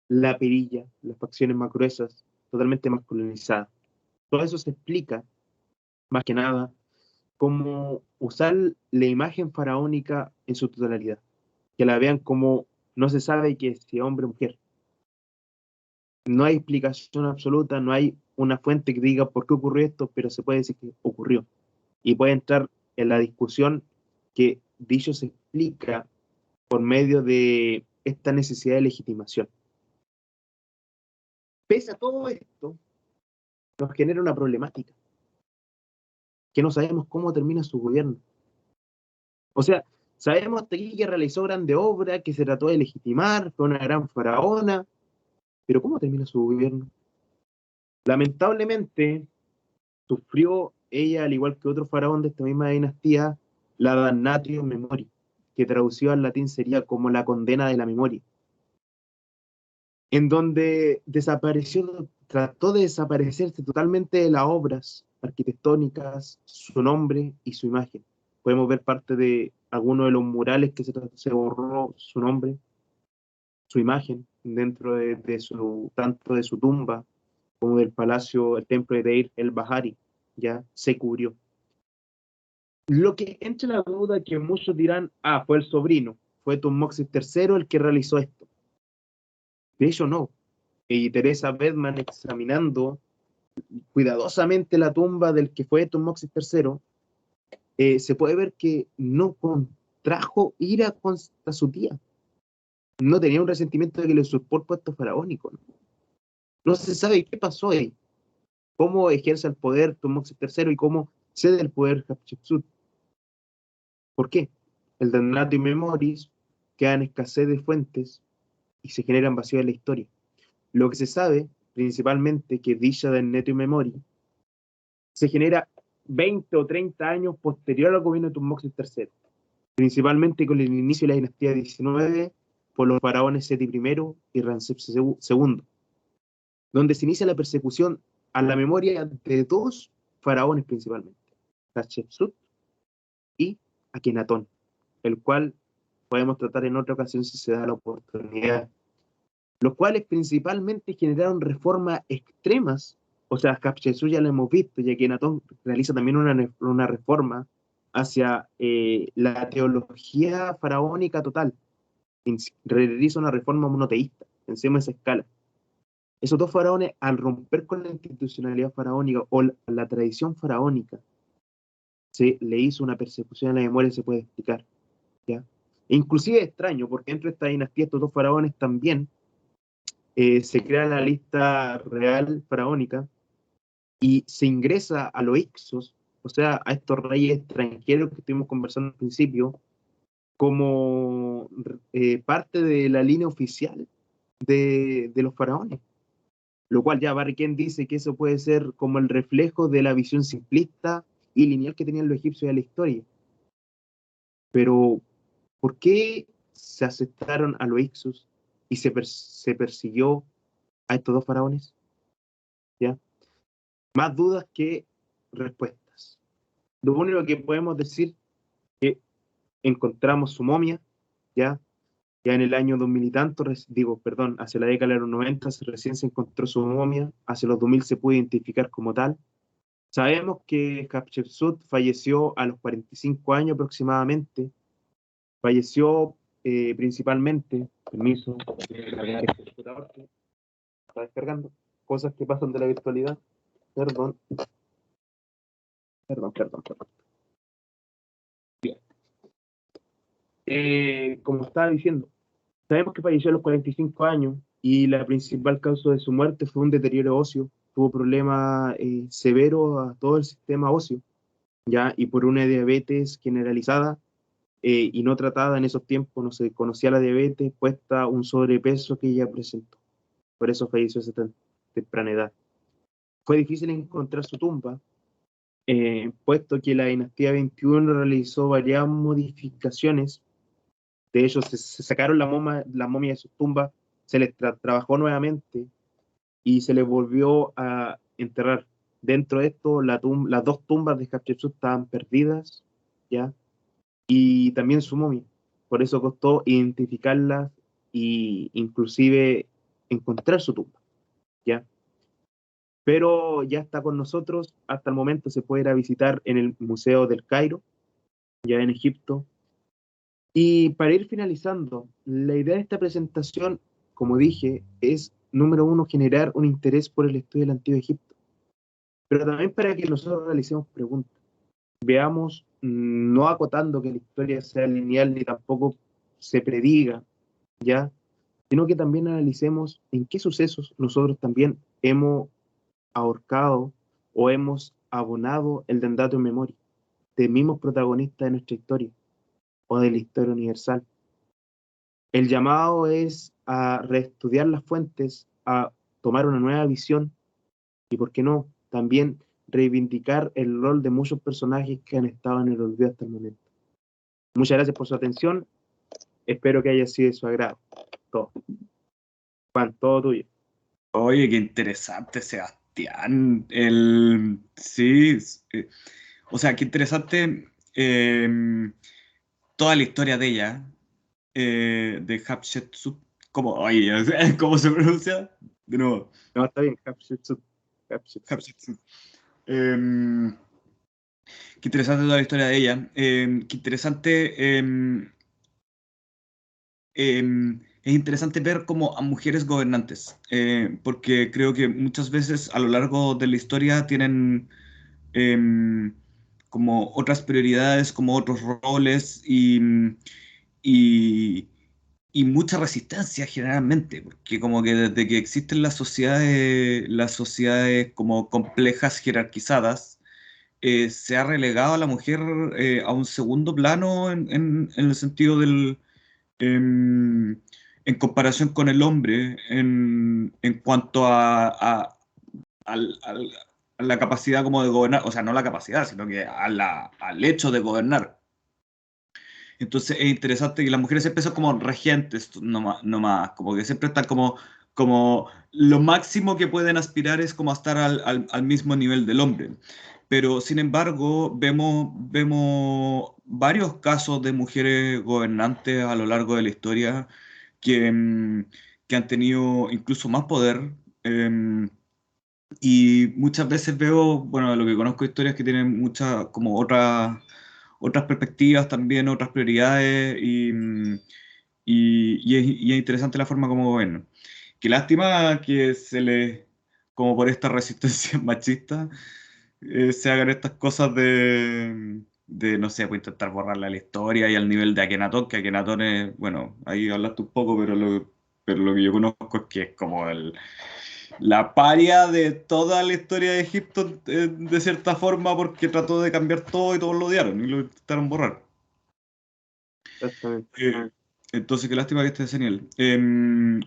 la perilla, las facciones más gruesas, totalmente masculinizadas. Todo eso se explica, más que nada, cómo usar la imagen faraónica en su totalidad. Que la vean como no se sabe que si es hombre o mujer. No hay explicación absoluta, no hay una fuente que diga por qué ocurrió esto, pero se puede decir que ocurrió. Y puede entrar en la discusión que dicho se explica por medio de esta necesidad de legitimación. Pese a todo esto, nos genera una problemática, que no sabemos cómo termina su gobierno. O sea, sabemos hasta aquí que realizó grande obra, que se trató de legitimar, fue una gran faraona, pero ¿cómo termina su gobierno? Lamentablemente, sufrió ella, al igual que otro faraón de esta misma dinastía, la damnatio memoriae, que traducido al latín sería como la condena de la memoria, en donde desapareció, trató de desaparecerse totalmente de las obras arquitectónicas, su nombre y su imagen. Podemos ver parte de algunos de los murales que se borró su nombre, su imagen, dentro de su, tanto de su tumba como del palacio, el templo de Deir el Bahari, ya se cubrió. Lo que entra en la duda que muchos dirán, fue el sobrino, fue Tutmosis III el que realizó esto. De hecho, no. Y Teresa Bedman, examinando cuidadosamente la tumba del que fue Tutmosis III, se puede ver que no contrajo ira contra su tía. No tenía un resentimiento de que le usurpó el puesto faraónico. No se sabe qué pasó ahí, cómo ejerce el poder Tutmosis III y cómo cede el poder Hatshepsut. ¿Por qué? El damnatio memoris queda en escasez de fuentes y se generan vacíos en la historia. Lo que se sabe, principalmente, que dicha damnatio memoris se genera 20 o 30 años posterior al gobierno de Tutmosis III. principalmente con el inicio de la dinastía 19 por los faraones Seti I y Ramsés II, donde se inicia la persecución a la memoria de dos faraones principalmente, Hatshepsut y Akenatón, el cual podemos tratar en otra ocasión si se da la oportunidad, los cuales principalmente generaron reformas extremas. O sea, Hatshepsut ya lo hemos visto, y Akenatón realiza también una reforma hacia la teología faraónica total, realiza una reforma monoteísta, encima de esa escala. Esos dos faraones, al romper con la institucionalidad faraónica o la tradición faraónica, se le hizo una persecución a la memoria, se puede explicar, ¿ya? E inclusive es extraño, porque dentro de esta dinastía, estos dos faraones también se crea la lista real faraónica y se ingresa a los Ixos, o sea, a estos reyes extranjeros que estuvimos conversando al principio, como parte de la línea oficial de los faraones. Lo cual ya Barriquén dice que eso puede ser como el reflejo de la visión simplista y lineal que tenían los egipcios de la historia. Pero, ¿por qué se aceptaron a los Ixos y se persiguió a estos dos faraones? ¿Ya? Más dudas que respuestas. Lo único que podemos decir es que encontramos su momia, ¿ya? Ya en el año 2000 y tanto, perdón, hacia la década de los 90 recién se encontró su momia, hacia los 2000 se pudo identificar como tal. Sabemos que Hatshepsut falleció a los 45 años aproximadamente. Falleció principalmente, permiso, el computador que está descargando, cosas que pasan de la virtualidad. Perdón, perdón. Bien. Como estaba diciendo, sabemos que falleció a los 45 años y la principal causa de su muerte fue un deterioro óseo. Tuvo problemas severos a todo el sistema óseo, ¿ya? Y por una diabetes generalizada y no tratada en esos tiempos, no se conocía la diabetes, puesta un sobrepeso que ella presentó. Por eso falleció a tan temprana edad. Fue difícil encontrar su tumba, puesto que la dinastía 21 realizó varias modificaciones. De hecho, se sacaron la momia de su tumba, se les trabajó nuevamente y se les volvió a enterrar. Dentro de esto, las dos tumbas de Hatshepsut estaban perdidas, ¿ya? Y también su momia. Por eso costó identificarla e inclusive encontrar su tumba, ¿ya? Pero ya está con nosotros, hasta el momento se puede ir a visitar en el Museo del Cairo, ya en Egipto. Y para ir finalizando, la idea de esta presentación, como dije, es, número uno, generar un interés por el estudio del Antiguo Egipto, pero también para que nosotros realicemos preguntas. Veamos, no acotando que la historia sea lineal ni tampoco se prediga, ¿ya? Sino que también analicemos en qué sucesos nosotros también hemos ahorcado o hemos abonado el Dendato en memoria de mismos protagonistas de nuestra historia o de la historia universal. El llamado es a reestudiar las fuentes, a tomar una nueva visión y, ¿por qué no?, también reivindicar el rol de muchos personajes que han estado en el olvido hasta el momento. Muchas gracias por su atención. Espero que haya sido de su agrado. Todo. Juan, todo tuyo. Oye, qué interesante, Sebastián. Sí, o sea, qué interesante toda la historia de ella, de Hatshepsut. ¿Cómo, oye, ¿cómo se pronuncia? De nuevo, No, está bien. Hatshepsut. Hatshepsut. Em, Qué interesante toda la historia de ella. Qué interesante. Es interesante ver como a mujeres gobernantes, porque creo que muchas veces a lo largo de la historia tienen como otras prioridades, como otros roles y, y mucha resistencia generalmente, porque como que desde que existen las sociedades como complejas, jerarquizadas, se ha relegado a la mujer a un segundo plano en el sentido del en, en comparación con el hombre en cuanto a la capacidad como de gobernar, o sea, no la capacidad, sino que al hecho de gobernar. Entonces es interesante que las mujeres siempre son como regentes, no más, como que siempre están como lo máximo que pueden aspirar es como a estar al mismo nivel del hombre. Pero sin embargo, vemos varios casos de mujeres gobernantes a lo largo de la historia que, que han tenido incluso más poder. Y muchas veces veo, bueno, lo que conozco historias que tienen muchas, como otras perspectivas también, otras prioridades, y es interesante la forma como ven. Qué lástima que se les, como por esta resistencia machista, se hagan estas cosas de, no sé, pues intentar borrarle la historia y al nivel de Akenatón, que Akenatón es, bueno, ahí hablaste un poco, pero lo que yo conozco es que es como la paria de toda la historia de Egipto, de cierta forma, porque trató de cambiar todo y todos lo odiaron y lo intentaron borrar. Exactamente. Entonces, qué lástima que esté Seniel.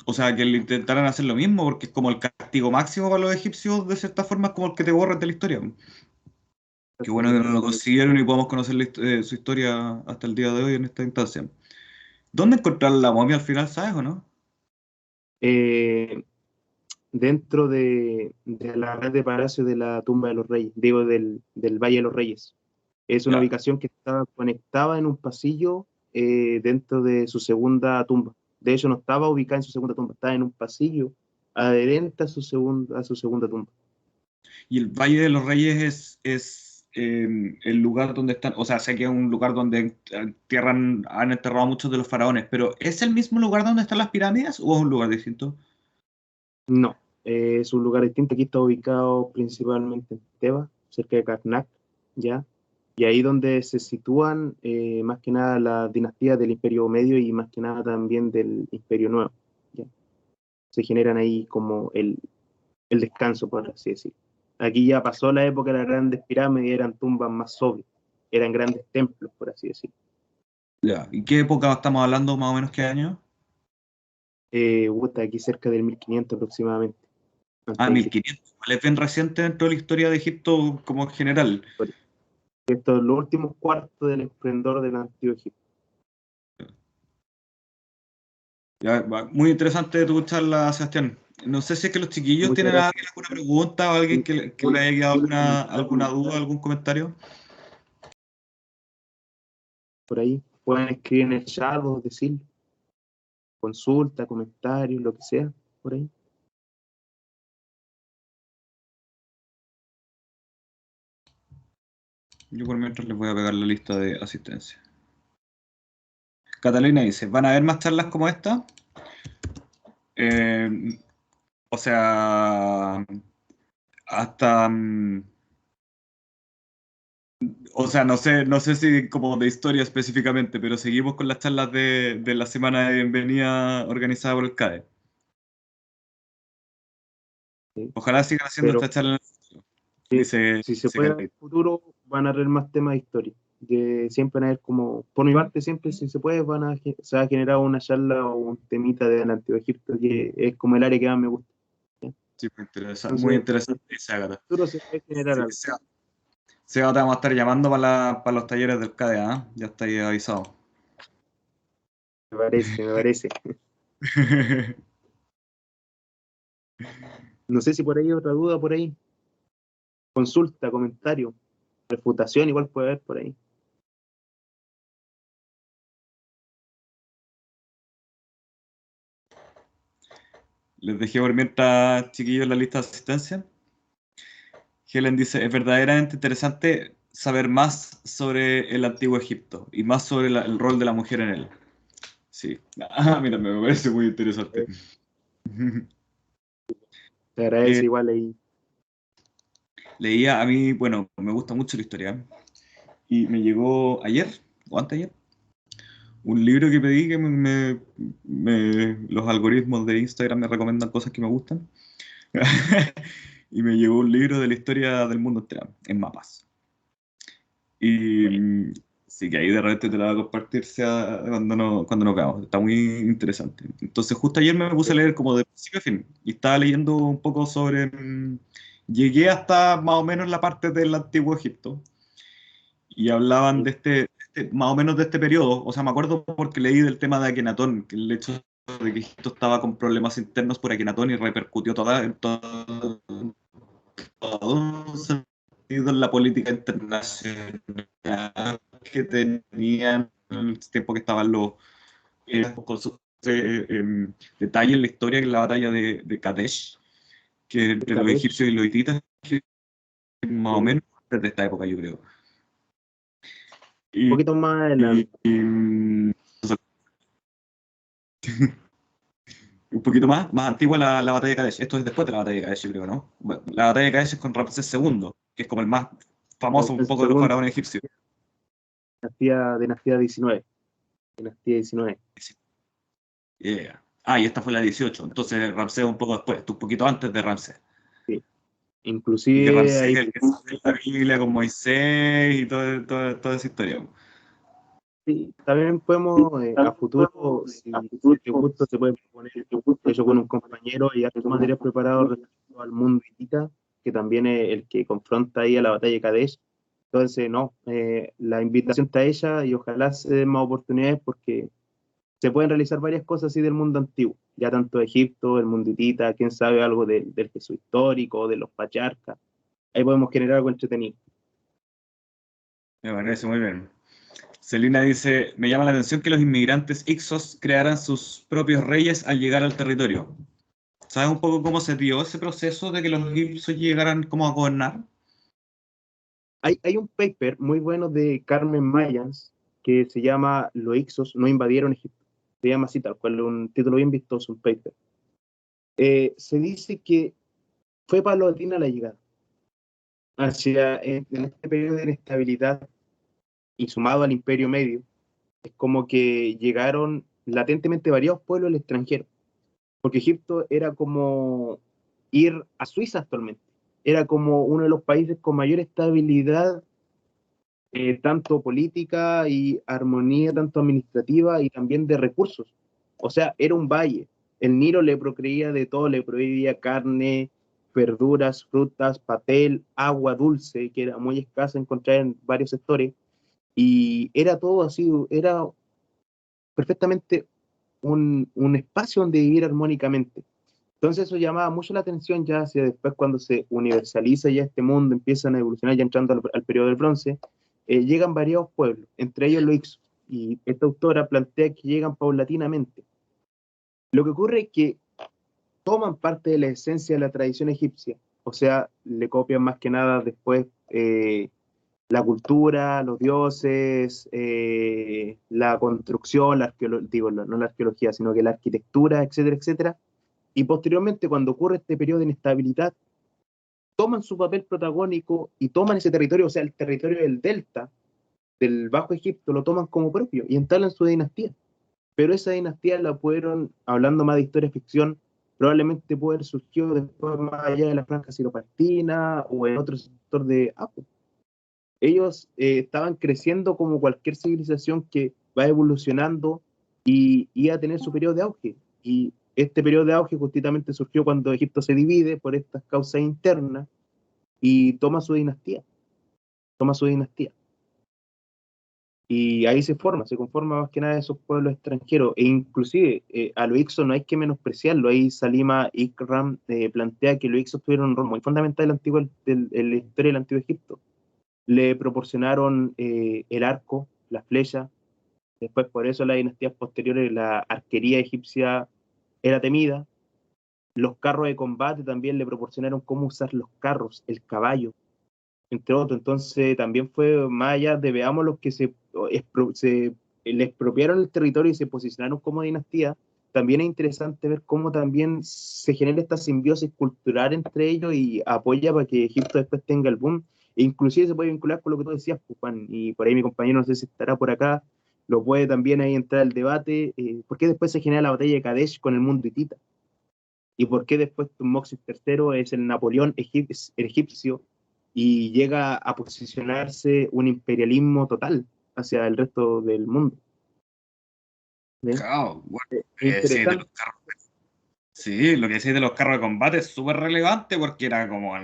O sea, que le intentaran hacer lo mismo, porque es como el castigo máximo para los egipcios, de cierta forma, es como el que te borran de la historia. Qué bueno que no lo consiguieron y podamos conocer su historia hasta el día de hoy en esta instancia. ¿Dónde encontrar la momia al final, sabes o no? Eh, Dentro de la red de palacio de la tumba de los reyes, digo, del Valle de los Reyes. Es una Ya. ubicación que está conectada en un pasillo dentro de su segunda tumba. De hecho, no estaba ubicada en su segunda tumba, estaba en un pasillo adherente a su segunda tumba. Y el Valle de los Reyes es el lugar donde están, o sea, sé que es un lugar donde entierran, han enterrado a muchos de los faraones, pero ¿es el mismo lugar donde están las pirámides o es un lugar distinto? No, es un lugar distinto. Aquí está ubicado principalmente en Tebas, cerca de Karnak, ¿ya? Y ahí donde se sitúan más que nada las dinastías del Imperio Medio y más que nada también del Imperio Nuevo, ¿ya? Se generan ahí como el descanso, por así decirlo. Aquí ya pasó la época de las grandes pirámides, eran tumbas más sobrias, eran grandes templos, por así decirlo. Ya. ¿Y qué época estamos hablando, más o menos qué año? Aquí cerca del 1500 aproximadamente, antes Ah, de Cristo. 1500. ¿Cuál es bien reciente dentro de la historia de Egipto como en general? Esto es los últimos cuartos del esplendor del antiguo Egipto. Ya, muy interesante tu charla, Sebastián. No sé si es que los chiquillos Muchas tienen gracias. alguna pregunta o alguien que le Una, haya quedado una alguna pregunta duda, algún comentario. por ahí. Pueden escribir en el chat o decir consulta, comentarios, lo que sea, por ahí. Yo por mientras les voy a pegar la lista de asistencia. Catalina dice, ¿van a haber más charlas como esta? Eh, o sea, hasta... o sea, no sé si como de historia específicamente, pero seguimos con las charlas de la semana de bienvenida organizada por el CAE. ¿Sí? Ojalá sigan haciendo Pero esta charla en el futuro. sí, Dice, si se dice puede en el Catalina. futuro, van a haber más temas de historia. Que siempre van a haber como, por mi parte, siempre si se puede, se va a generar una charla o un temita del Antiguo Egipto, que es como el área que más me gusta, ¿ya? Sí, muy Entonces, en interesante, el dice Ágata. futuro se puede generar Sí, algo. Seba, te vamos a estar llamando para los talleres del CADE, ¿ah? Ya está ahí avisado. Me parece, me parece. No sé si por ahí hay otra duda por ahí. Consulta, comentario, refutación, igual puede haber por ahí. Les dejé por mientras, chiquillos, la lista de asistencia. Helen dice, es verdaderamente interesante saber más sobre el antiguo Egipto y más sobre el rol de la mujer en él. Sí. Ah, mira, me parece muy interesante. Te Eh, agradece igual ahí. leía, a mí, bueno, me gusta mucho la historia y me llegó ayer o anteayer un libro que pedí que los algoritmos de Instagram me recomiendan cosas que me gustan. Y me llegó un libro de la historia del mundo entero, en mapas. Y Bueno, sí, que ahí de repente te la va a compartir cuando no veamos. Está muy interesante. Entonces, justo ayer me puse a leer como de principio a fin. Y estaba leyendo un poco sobre... llegué hasta más o menos la parte del antiguo Egipto. Y hablaban de este más o menos de este periodo. O sea, me acuerdo porque leí del tema de Akenatón, que el hecho de que Egipto estaba con problemas internos por Akenatón y repercutió todo un sentido en la política internacional que tenían en el tiempo que estaban con sus detalles en la historia, en la batalla de Kadesh, que entre los Kadesh, egipcios y los hititas, que más o sí. menos desde esta época, yo creo. Un Y, poquito más y- adelante. y- un poquito más antigua la batalla de Kadesh. Esto es después de la batalla de Kadesh, yo creo, ¿no? Bueno, la batalla de Kadesh es con Ramsés II, que es como el más famoso un Ramsés poco de los II, faraones egipcios. dinastía 19. Dinastía 19. Yeah. Ah, y esta fue la 18. Entonces Ramsés un poco después, un poquito antes de Ramsés. Sí. Y que Inclusive Ramsés hay, es el que sale en la Biblia con Moisés y toda esa historia. sí, también podemos a futuro, si te gusta, se puede proponer eso con un compañero y harto material preparado respecto al mundo hitita, que también es el que confronta ahí a la batalla de Kadesh. Entonces, no, la invitación está hecha y ojalá se den más oportunidades porque se pueden realizar varias cosas así del mundo antiguo, ya tanto de Egipto, el mundo hitita, quién sabe algo del Jesús histórico, de los patriarcas. Ahí podemos generar algo entretenido. Me parece muy bien. Celina dice, me llama la atención que los inmigrantes Ixos crearan sus propios reyes al llegar al territorio. ¿Sabes un poco cómo se dio ese proceso de que los Ixos llegaran como a gobernar? Hay un paper muy bueno de Carmen Mayans que se llama Los Ixos no invadieron Egipto. Se llama así tal cual, un título bien vistoso, un paper. Se dice que fue paulatina la llegada. En este periodo de inestabilidad y sumado al Imperio Medio, es como que llegaron latentemente varios pueblos al extranjero. Porque Egipto era como ir a Suiza actualmente. Era como uno de los países con mayor estabilidad tanto política y armonía, tanto administrativa y también de recursos. O sea, era un valle. El Nilo le procreía de todo, le proveía carne, verduras, frutas, papel, agua dulce, que era muy escasa encontrar en varios sectores, y era todo así, era perfectamente un espacio donde vivir armónicamente. Entonces eso llamaba mucho la atención ya hacia después cuando se universaliza ya este mundo, empiezan a evolucionar ya entrando al periodo del bronce, llegan variados pueblos, entre ellos los Ixos, y esta autora plantea que llegan paulatinamente. Lo que ocurre es que toman parte de la esencia de la tradición egipcia, o sea, le copian más que nada después la cultura, los dioses, la construcción, digo, no la arqueología, sino que la arquitectura, etcétera, etcétera. Y posteriormente, cuando ocurre este periodo de inestabilidad, toman su papel protagónico y toman ese territorio, o sea, el territorio del delta, del Bajo Egipto, lo toman como propio y instalan su dinastía. Pero esa dinastía la pudieron, hablando más de historia ficción, probablemente puede haber surgido después más allá de la franja siropalestina o en otro sector de Apu. Ellos estaban creciendo como cualquier civilización que va evolucionando y iba a tener su periodo de auge. Y este periodo de auge justamente surgió cuando Egipto se divide por estas causas internas y toma su dinastía. Y ahí se conforma más que nada esos pueblos extranjeros. E inclusive a los Ixos no hay que menospreciarlo. Ahí Salima Ikram plantea que los Ixos tuvieron un rol muy fundamental en la historia del Antiguo Egipto. Le proporcionaron el arco, la flecha. Después, por eso las dinastías posteriores, la arquería egipcia era temida. Los carros de combate también le proporcionaron cómo usar los carros, el caballo, entre otros. Entonces, también fue más allá de veamos los que se le expropiaron el territorio y se posicionaron como dinastía. También es interesante ver cómo también se genera esta simbiosis cultural entre ellos y apoya para que Egipto después tenga el boom. E inclusive se puede vincular con lo que tú decías, pues, Juan, y por ahí mi compañero, no sé si estará por acá, lo puede también ahí entrar el debate, ¿por qué después se genera la batalla de Kadesh con el mundo hitita? ¿Y por qué después Tutmosis III es el Napoleón egipcio y llega a posicionarse un imperialismo total hacia el resto del mundo? ¿Ven? Claro, bueno, sí, de Interesante. los carros. Sí, lo que decís de los carros de combate es súper relevante porque era como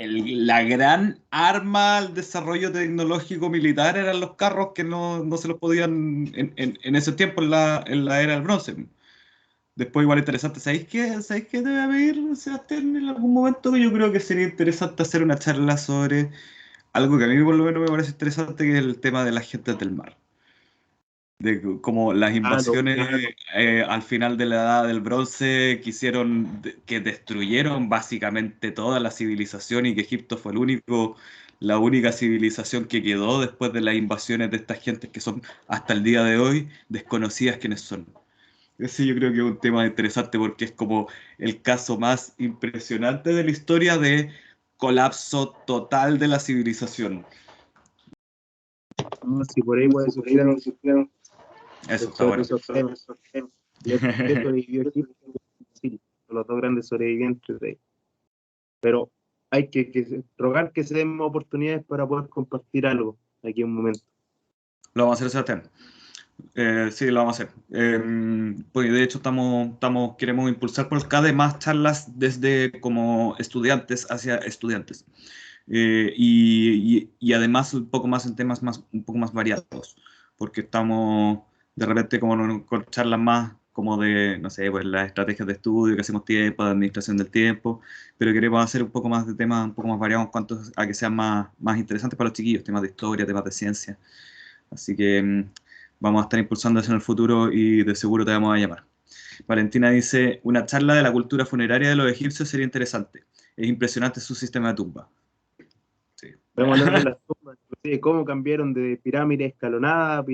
la gran arma al desarrollo tecnológico militar eran los carros que no se los podían en ese tiempo, en la era del bronce. Después, igual interesante, ¿sabéis qué debe haber, Sebastián, en algún momento? Yo creo que sería interesante hacer una charla sobre algo que a mí por lo menos me parece interesante, que es el tema de las gentes del mar. De como las Claro, invasiones claro. al final de la Edad del Bronce que destruyeron básicamente toda la civilización, y que Egipto fue la única civilización que quedó después de las invasiones de estas gentes que son hasta el día de hoy desconocidas quiénes son. Ese yo creo que es un tema interesante porque es como el caso más impresionante de la historia de colapso total de la civilización. No, si por ahí puede surgir Eso está sobre bueno. esos temas. ¿Por qué sobrevivió Egipto? Sí, son los dos grandes sobrevivientes de ahí. Pero hay rogar que se den más oportunidades para poder compartir algo aquí un momento. Lo vamos a hacer, Sebastián. Sí, lo vamos a hacer. Pues de hecho queremos impulsar por el CADE más charlas desde como estudiantes hacia estudiantes. Y además un poco más en temas un poco más variados, porque estamos de repente como con charlas más como de, no sé, pues las estrategias de estudio que hacemos, tiempo, de administración del tiempo, pero queremos hacer un poco más de temas un poco más variados en cuanto a que sean más interesantes para los chiquillos, temas de historia, temas de ciencia. Así que vamos a estar impulsando eso en el futuro y de seguro te vamos a llamar. Valentina dice, una charla de la cultura funeraria de los egipcios sería interesante. Es impresionante su sistema de tumba. Sí. Podemos hablar de las tumbas, inclusive cómo cambiaron de pirámide escalonada a las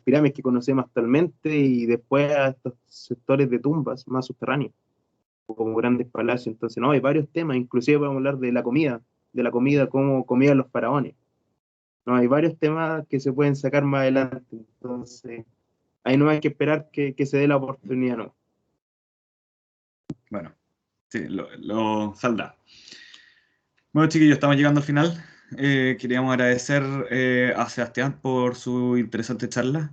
pirámides que conocemos actualmente y después a estos sectores de tumbas más subterráneos, como grandes palacios. Entonces, no, hay varios temas, inclusive podemos hablar de la comida, cómo comían los faraones. No, hay varios temas que se pueden sacar más adelante. Entonces, ahí no hay que esperar que se dé la oportunidad, ¿no? Bueno, sí, lo saldrá. Bueno, chiquillos, estamos llegando al final. Queríamos agradecer a Sebastián por su interesante charla.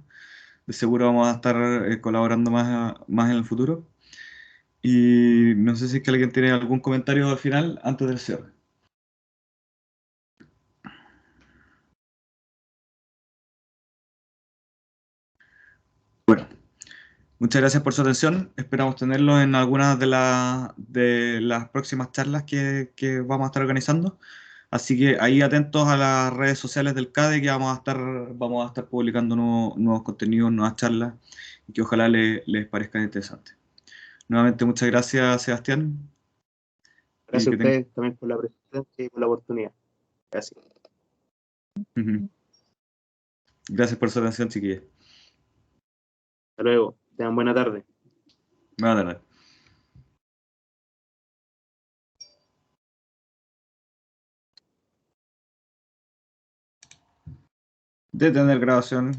De seguro vamos a estar colaborando más en el futuro. Y no sé si es que alguien tiene algún comentario al final antes del cierre. Bueno, muchas gracias por su atención. Esperamos tenerlo en algunas de las próximas charlas que vamos a estar organizando. Así que ahí atentos a las redes sociales del CADE, que vamos a estar publicando nuevos contenidos, nuevas charlas, y que ojalá les parezcan interesantes. Nuevamente, muchas gracias, Sebastián. Y Gracias a que ustedes también por la presencia y por la oportunidad. Gracias. Ujú. Gracias por su atención, chiquillos. Hasta luego. Tengan buena tarde. Buenas tardes. Detener grabación.